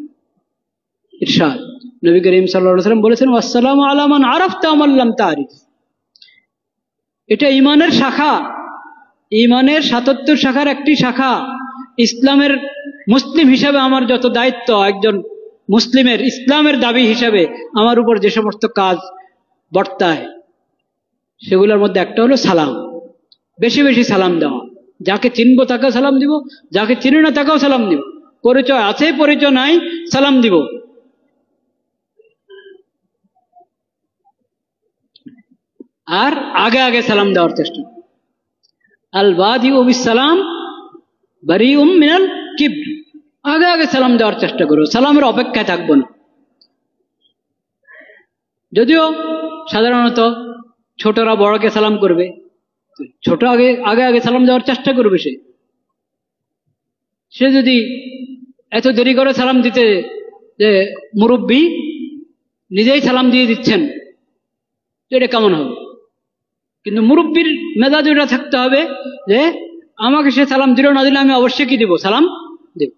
ইরশাদ। নবী করিম সাল্লাল্লাহু আলাইহি ওয়াসাল্লাম বলেছেন আসসালামু আলা মান আরাফতা ওয়া মান লাম তারিফ। এটা ঈমানের শাখা, ঈমানের ৭৭ শাখার একটি শাখা। ইসলামের মুসলিম হিসাবে আমার যত দায়িত্ব, একজন মুসলিমের ইসলামের দাবি হিসাবে আমার উপর যে সমস্ত কাজ বর্তায় সেগুলোর মধ্যে একটা হলো সালাম। বেশি বেশি সালাম দেওয়া, যাকে চিনবো তাকেও সালাম দিব, যাকে চিনি না তাকেও সালাম দিব। পরিচয় আছে পরিচয় নাই সালাম দিব। আর আগে আগে সালাম দেওয়ার চেষ্টা করো। আল বাদিউ বিসসালাম বারিউম মিনাল কিবর, আগে আগে সালাম দেওয়ার চেষ্টা করো, সালামের অপেক্ষায় থাকবো না। যদিও সাধারণত ছোটরা বড়কে সালাম করবে, ছোট আগে আগে আগে সালাম দেওয়ার চেষ্টা করবে। সে যদি এত দেরি করে সালাম দিতে, যে মুরব্বী নিজেই সালাম দিয়ে দিচ্ছেন, তো এটা কেমন হবে? কিন্তু মুরব্বীর মেজাজ এটা থাকতে হবে যে আমাকে সে সালাম দিল না দিলে আমি অবশ্যই কি দিব, সালাম দেব।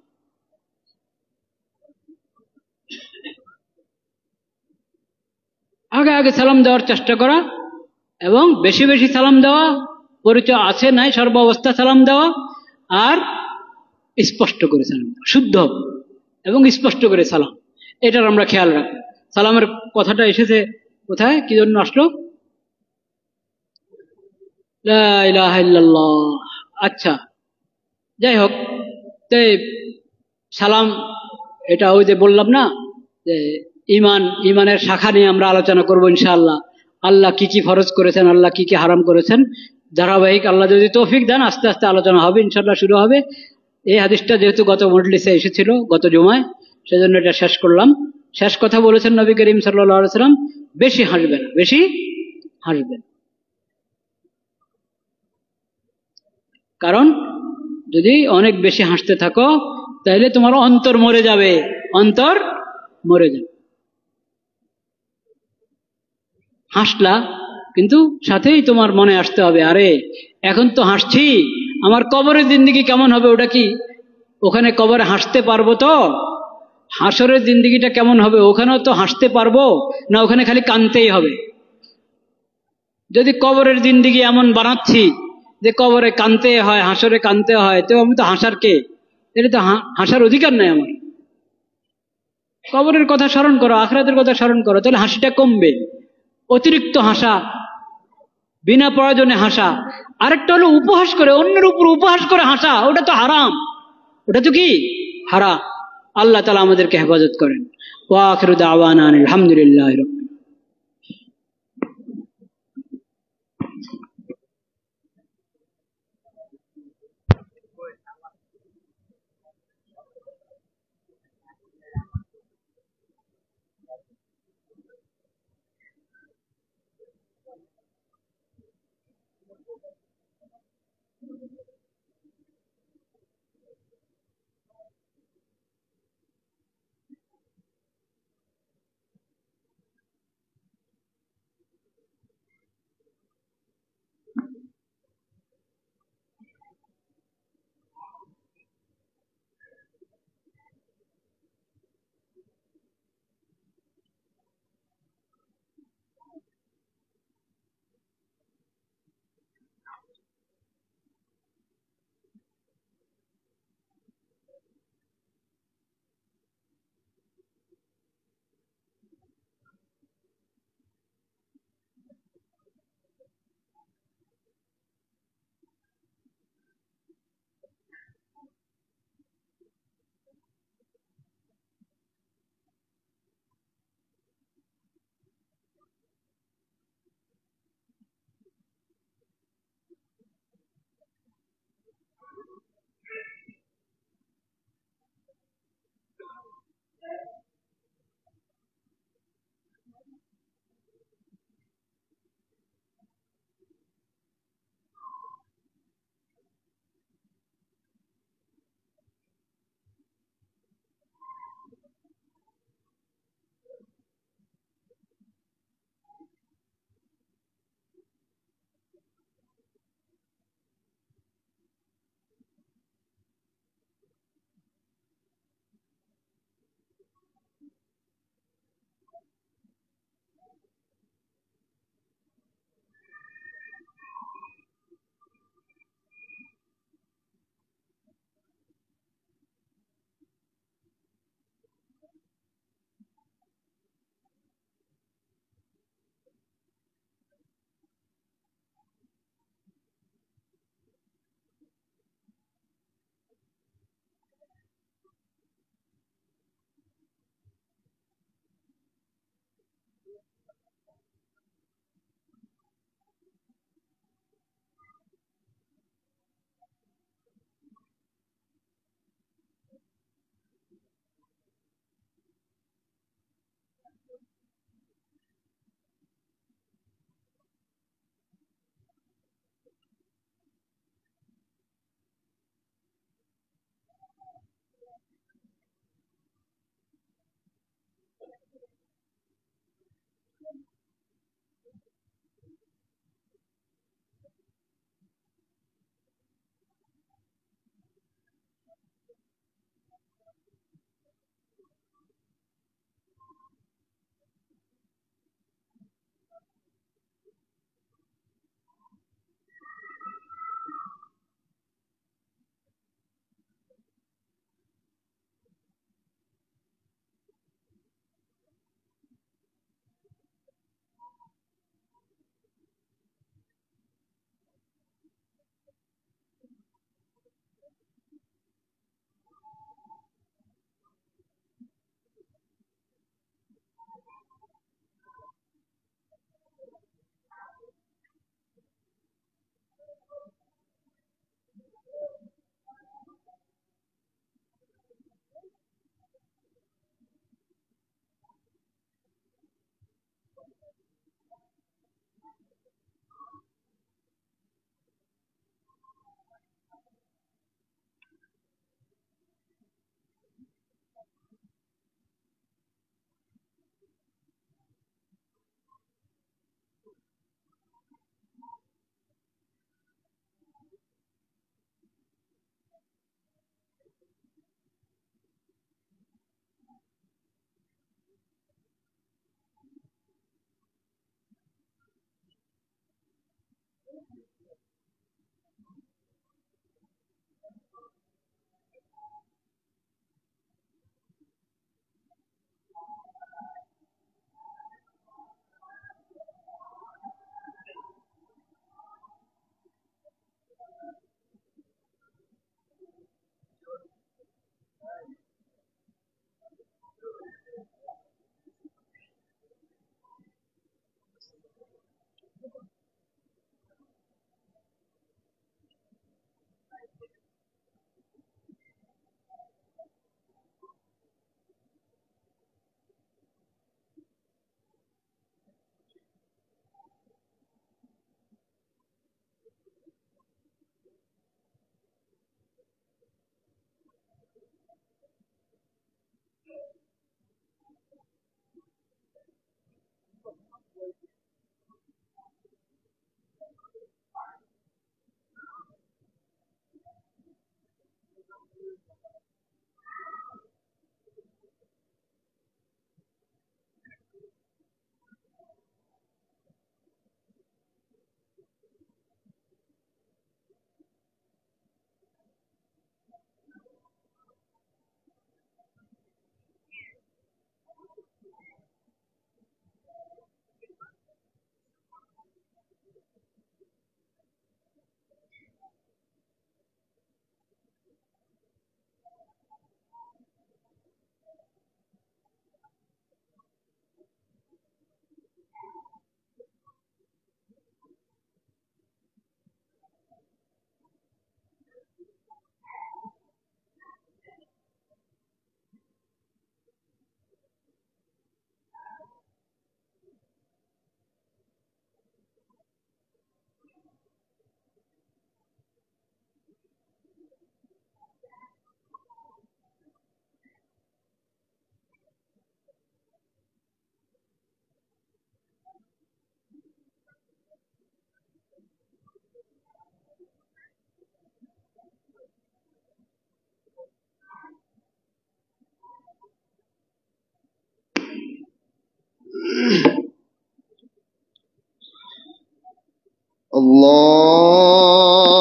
আগে আগে সালাম দেওয়ার চেষ্টা করা এবং বেশি বেশি সালাম দেওয়া, পরিচয় আছে নাই সর্বাবস্থা সালাম দেওয়া, আর স্পষ্ট করে সালাম দেওয়া, শুদ্ধ এবং স্পষ্ট করে সালাম, এটার আমরা খেয়াল রাখবো। সালামের কথাটা এসেছে কোথায়, কি জন্য আসলো? লা ইলাহা ইল্লাল্লাহ। আচ্ছা, যাই হোক, তো সালাম এটা ওই যে বললাম না যে ইমানের শাখা নিয়ে আমরা আলোচনা করবো ইনশাআল্লাহ। আল্লাহ কি কি ফরজ করেছেন, আল্লাহ কি কি হারাম করেছেন, ধারাবাহিক আল্লাহ যদি তৌফিক দেন আস্তে আস্তে আলোচনা হবে ইনশাআল্লাহ, শুরু হবে। এই হাদিসটা যেহেতু গত মজলিসে এসেছিল, গত জুমায়, সেজন্য এটা শেষ করলাম। শেষ কথা বলেছেন নবী করিম সাল্লাল্লাহু আলাইহি সাল্লাম, বেশি হাসবেন, বেশি হাসবেন। কারণ যদি অনেক বেশি হাসতে থাকো তাহলে তোমার অন্তর মরে যাবে, অন্তর মরে যাবে। হাসলা কিন্তু সাথেই তোমার মনে আসতে হবে, আরে এখন তো হাসছি, আমার কবরের জিন্দেগি কেমন হবে, ওটা কি ওখানে কবরে হাসতে পারবো? তো হাসরের জিন্দেগিটা কেমন হবে, ওখানেও তো হাসতে পারবো না, ওখানে খালি কানতেই হবে? যদি কবরের জিন্দেগি এমন বানাচ্ছি যে কবরে কানতে হয়, হাসরে কানতে হয়, তো আমি তো হাসার কে? এটা তো হাসার অধিকার নাই আমার। কবরের কথা স্মরণ করো, আখিরাতের কথা স্মরণ করো, তাহলে হাসিটা কমবে। অতিরিক্ত হাসা, বিনা প্রয়োজনে হাসা, আরেকটা হলো উপহাস করে, অন্যের উপর উপহাস করে হাসা, ওটা তো হারাম, ওটা তো কি হারাম। আল্লাহ তাআলা আমাদেরকে হেফাজত করেন। ওয়া আখিরু দাওয়ানা আলহামদুলিল্লাহি রাব্বিল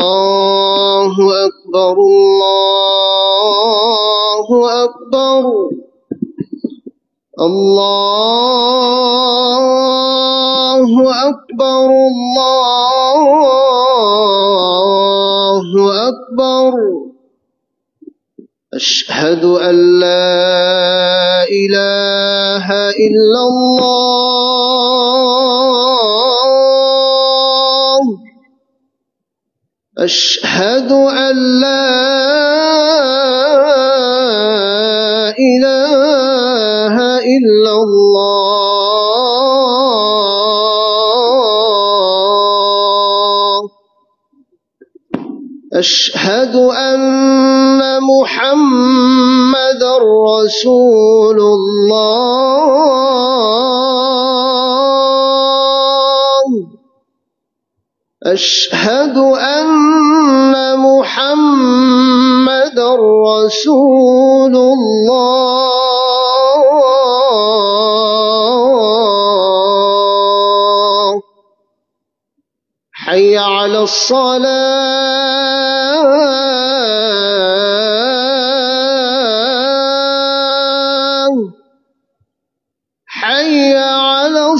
الله أكبر الله أكبر الله أكبر الله أكبر أشهد أن لا إله إلا الله أشهد أن لا إله إلا الله أشهد أن محمدًا رسول الله أشهد أن محمدًا رسول الله حي على الصلاة حي على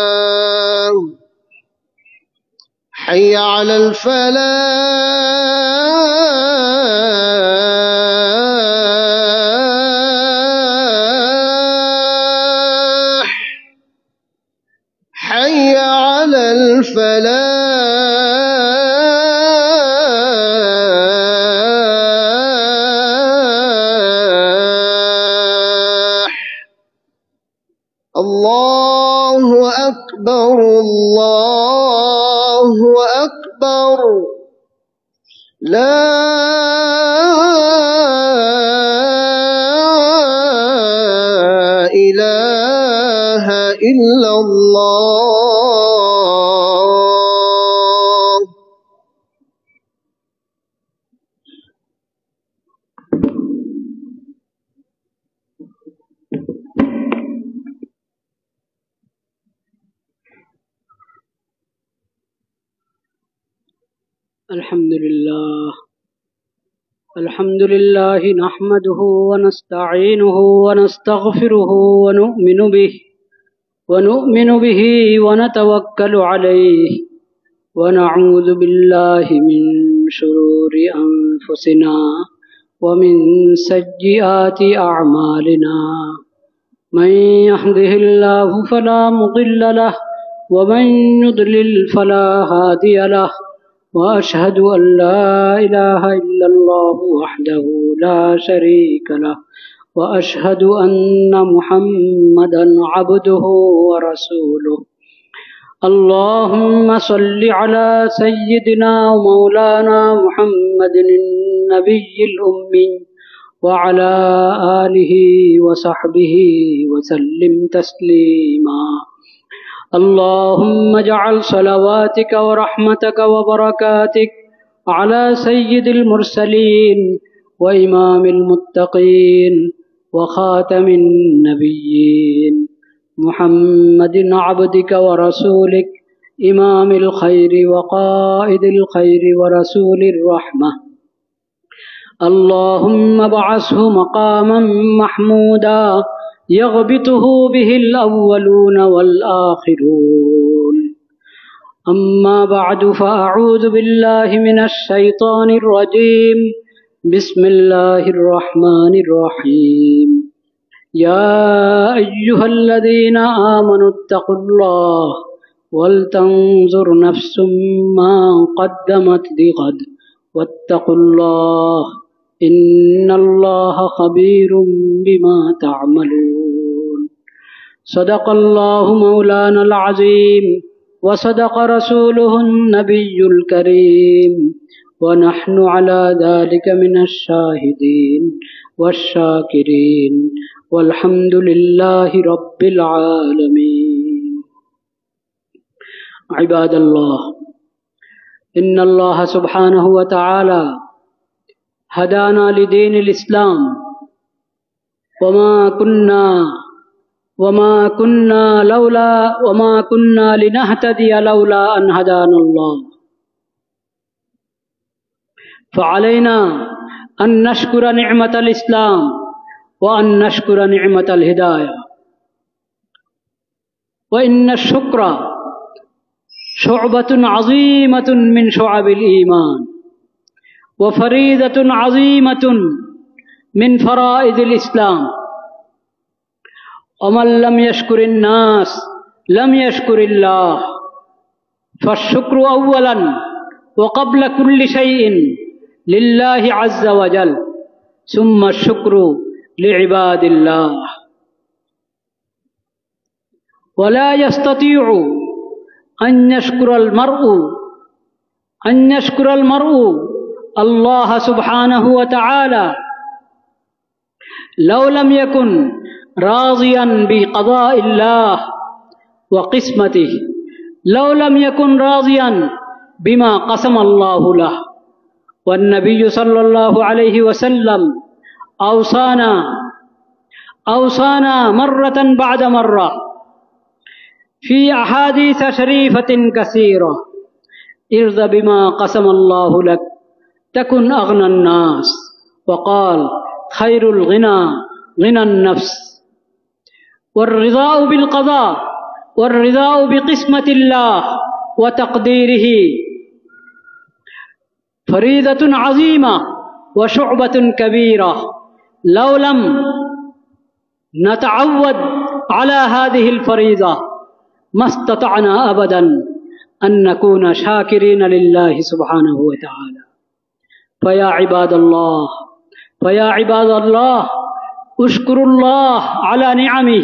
الصلاة حي على الفلاح حي على الفلاح الله أكبر الله أكبر لا إله إلا الله الحمد لله نحمده ونستعينه ونستغفره ونؤمن به ونتوكل عليه ونعوذ بالله من شرور أنفسنا ومن سيئات أعمالنا من يهده الله فلا مضل له ومن يضلل فلا هادي له وأشهد أن لا إله إلا الله وحده لا شريك له وأشهد أن محمدا عبده ورسوله اللهم صل على سيدنا ومولانا محمد النبي الأمي وعلى آله وصحبه وسلم تسليما اللهم اجعل صلواتك ورحمتك وبركاتك على سيد المرسلين وإمام المتقين وخاتم النبيين محمد عبدك ورسولك إمام الخير وقائد الخير ورسول الرحمة اللهم ابعثه مقاما محمودا يغبطه به الأولون والآخرون أما بعد فأعوذ بالله من الشيطان الرجيم بسم الله الرحمن الرحيم يا أيها الذين آمنوا اتقوا الله ولتنظر نفس ما قدمت لغد واتقوا الله إن الله خبير بما تعملون صدق الله مولانا العظيم وصدق رسوله النبي الكريم ونحن على ذلك من الشاهدين والشاكرين والحمد لله رب العالمين عباد الله إن الله سبحانه وتعالى هدانا لدين الإسلام وما كنا لنهتدي لولا أن هدانا الله فعلينا أن نشكر نعمة الإسلام وأن نشكر نعمة الهداية وإن الشكر شعبة عظيمة من شعب الإيمان وفريضة عظيمة من فرائض الإسلام ومن لم يشكر الناس لم يشكر الله فالشكر أولا وقبل كل شيء لله عز وجل ثم الشكر لعباد الله ولا يستطيع أن يشكر المرء الله سبحانه وتعالى لو لم يكن راضيا بقضاء الله وقسمته لو لم يكن راضيا بما قسم الله له والنبي صلى الله عليه وسلم أوصانا مرة بعد مرة في أحاديث شريفة كثيرة ارض بما قسم الله لك تكن أغنى الناس وقال خير الغنى غنى النفس والرضاء بالقضاء والرضاء بقسمة الله وتقديره فريضة عظيمة وشعبة كبيرة لو لم نتعود على هذه الفريضة ما استطعنا أبدا أن نكون شاكرين لله سبحانه وتعالى فيا عباد الله اشكروا الله على نعمه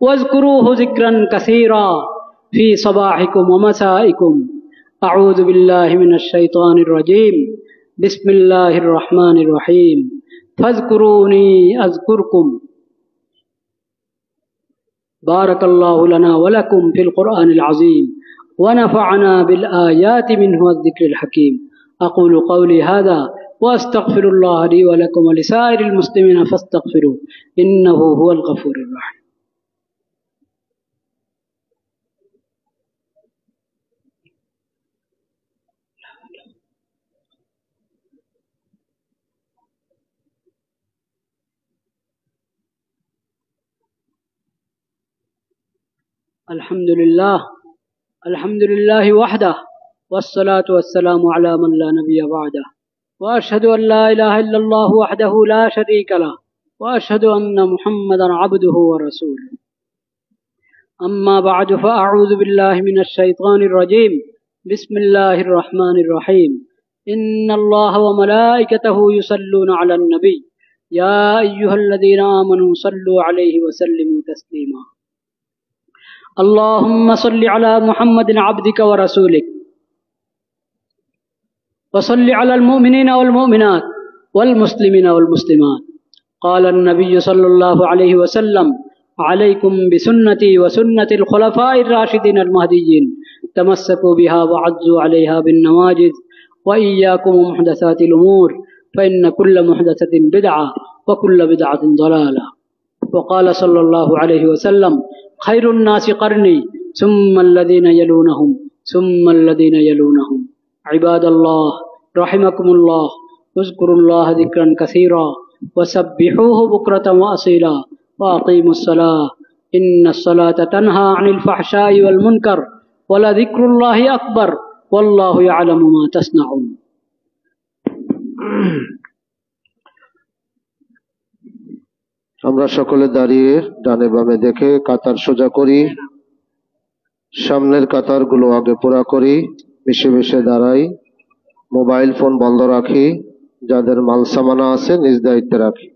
واذكروه ذكرا كثيرا في صباحكم ومسائكم أعوذ بالله من الشيطان الرجيم بسم الله الرحمن الرحيم فاذكروني أذكركم بارك الله لنا ولكم في القرآن العظيم ونفعنا بالآيات منه والذكر الحكيم أقول قولي هذا وأستغفر الله لي ولكم ولسائر المسلمين فاستغفروه إنه هو الغفور الرحيم الحمد لله وحده والصلاة والسلام على من لا نبي بعده وأشهد أن لا إله إلا الله وحده لا شريك له وأشهد أن محمدا عبده ورسوله أما بعد فأعوذ بالله من الشيطان الرجيم بسم الله الرحمن الرحيم إن الله وملائكته يصلون على النبي يا أيها الذين آمنوا صلوا عليه وسلموا تسليما اللهم صل على محمد عبدك ورسولك وصل على المؤمنين والمؤمنات والمسلمين والمسلمات قال النبي صلى الله عليه وسلم عليكم بسنتي وسنة الخلفاء الراشدين المهديين تمسكوا بها وعضوا عليها بالنواجذ وإياكم محدثات الأمور فإن كل محدثة بدعة وكل بدعة ضلالة وقال صلى الله عليه وسلم خير الناس قرني ثم الذين يلونهم ثم الذين يلونهم عباد الله رحمكم الله اذكروا الله ذكرا كثيرا وسبحوه بكرة وأصيلا وأقيموا الصلاة إن الصلاة تنهى عن الفحشاء والمنكر ولذكر الله أكبر والله يعلم ما تصنعون আমরা সকলে দাঁড়িয়ে ডানে বামে দেখে কাতার সোজা করি, সামনের কাতারগুলো আগে পুরা করি, মিশে মিশে দাঁড়াই, মোবাইল ফোন বন্ধ রাখি, যাদের মাল সামানা আছে নিজ দায়িত্বে রাখি,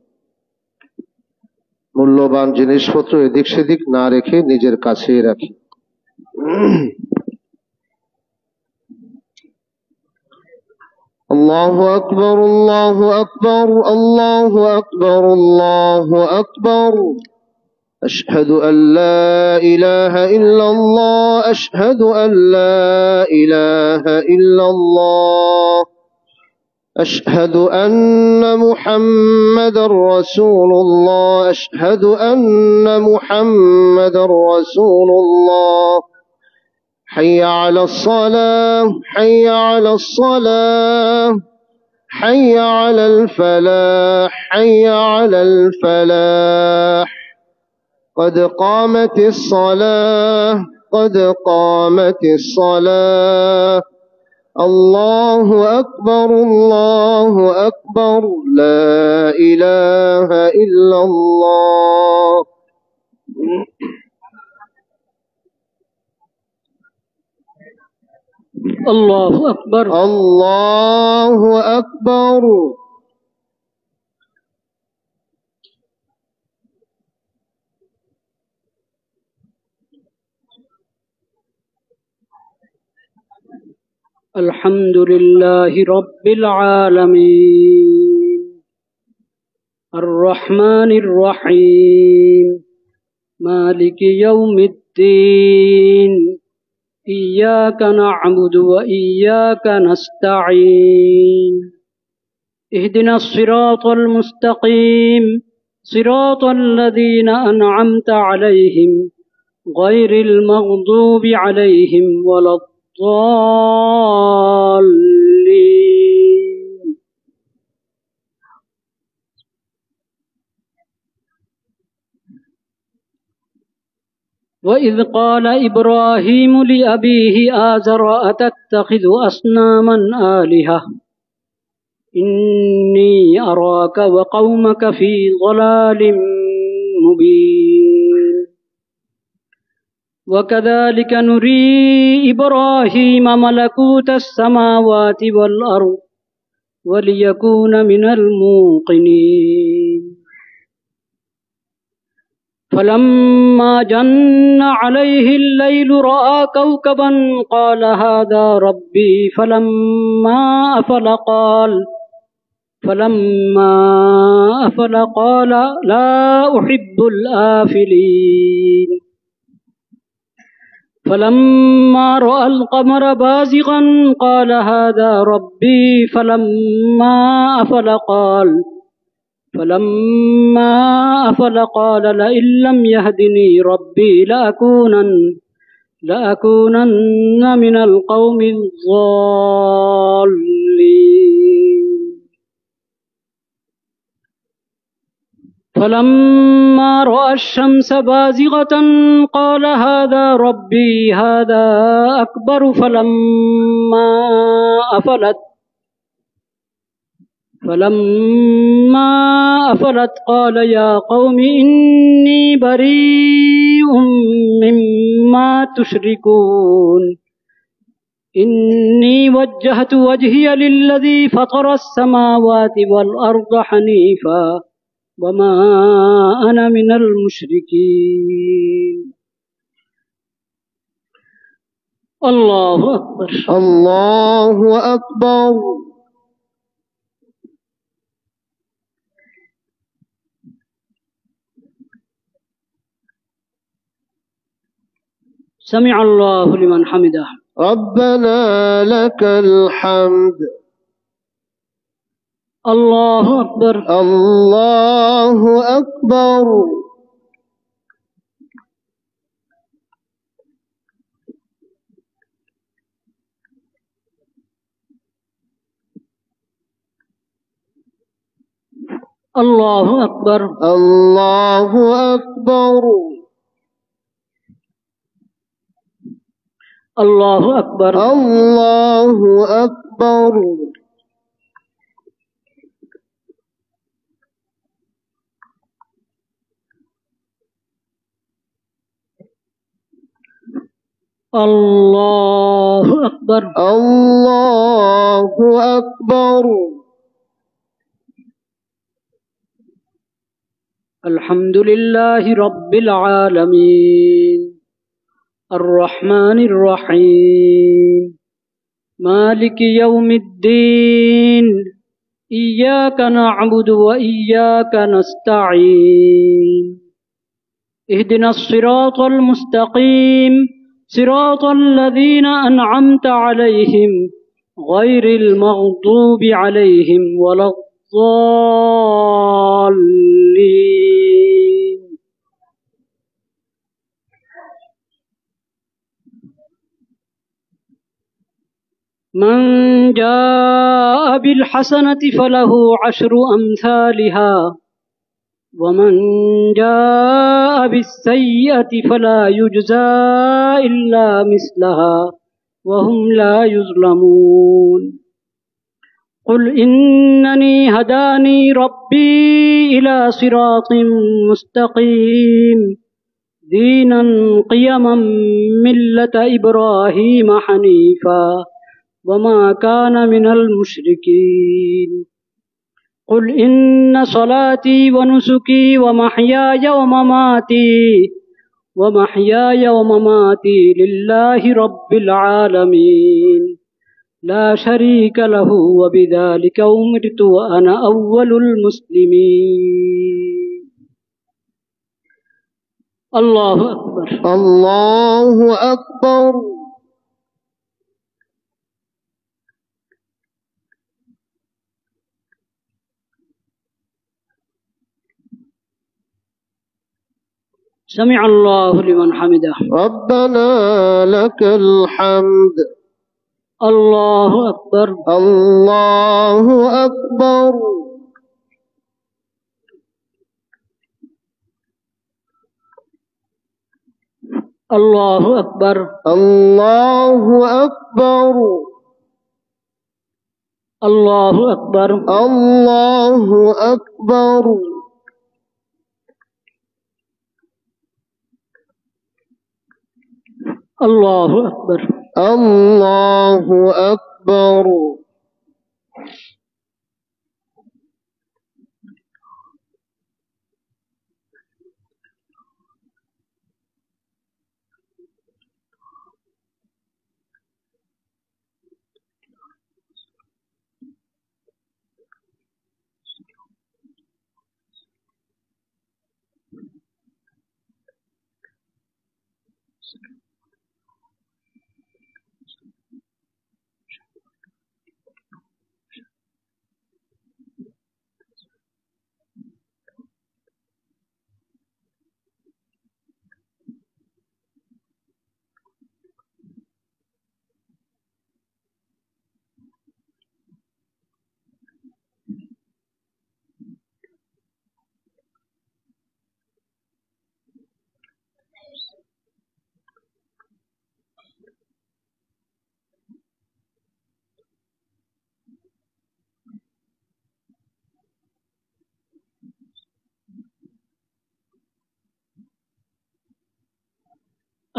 মূল্যবান জিনিসপত্র এদিক সেদিক না রেখে নিজের কাছেই রাখি। আল্লাহু আকবার আল্লাহু আকবার আল্লাহু আকবার আল্লাহু আকবার আশহাদু আল্লা ইলাহা ইল্লাল্লাহ আশহাদু আল্লা ইলাহা ইল্লাল্লাহ أشهد أن محمدا رسول الله أشهد أن محمدا رسول الله حي على الصلاة حي على الصلاة حي على الفلاح حي على الفلاح قد قامت الصلاة قد قامت الصلاة الله أكبر الله أكبر لا إله إلا الله الله أكبر الله أكبر الحمد لله رب العالمين الرحمن الرحيم مالك يوم الدين إياك نعبد وإياك نستعين اهدنا الصراط المستقيم صراط الذين أنعمت عليهم غير المغضوب عليهم ولا الضالين وإذ قال إبراهيم لأبيه آزر أتتخذ أصناما آلهة إني أراك وقومك في ضلال مبين وكذلك نري إبراهيم ملكوت السماوات والأرض وليكون من الموقنين فلما جن عليه الليل رأى كوكبا قال هذا ربي فلما أفل قال لا أحب الآفلين فلما رأى القمر بازغا قال هذا ربي فلما أفل قال لئن لم يهدني ربي لأكونن من القوم الضالين فلما رأى الشمس بازغة قال هذا ربي هذا أكبر فلما فلما أفلت قال يا قوم إني بريء مما تشركون إني وجهت وجهي للذي فطر السماوات والأرض حنيفا وما أنا من المشركين الله أكبر الله أكبر. سمع الله لمن حمده ربنا لك الحمد. الله أكبر الله أكبر. الله أكبر الله أكبر. الله أكبر الله أكبر. الله أكبر الله أكبر. الحمد لله رب العالمين الرحمن الرحيم مالك يوم الدين إياك نعبد وإياك نستعين اهدنا الصراط المستقيم صراط الذين أنعمت عليهم غير المغضوب عليهم ولا الضالين من جاء بالحسنة فله 10 أمثالها ومن جاء بالسيئة فلا يجزى إلا مثلها وهم لا يظلمون قل إنني هداني ربي إلى صراط مستقيم دينا قيما ملة إبراهيم حنيفا وما كان من المشركين قل إن صلاتي ونسكي ومحياي ومماتي لله رب العالمين لا شريك له وبذلك أمرت وأنا أول المسلمين الله أكبر الله أكبر. سمع الله لمن حمده ربنا لك الحمد. الله أكبر الله أكبر. الله أكبر الله أكبر. الله أكبر الله أكبر. الله أكبر الله أكبر.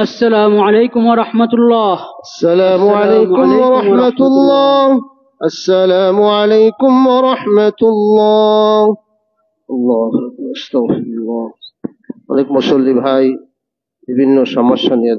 আসসালামু আলাইকুম ওয়া রাহমাতুল্লাহ। السلام عليكم ورحمة الله. السلام عليكم ورحمة الله. الله أكبر. استغفر الله. অনেক মুসল্লি ভাই বিভিন্ন সমস্যা নিয়ে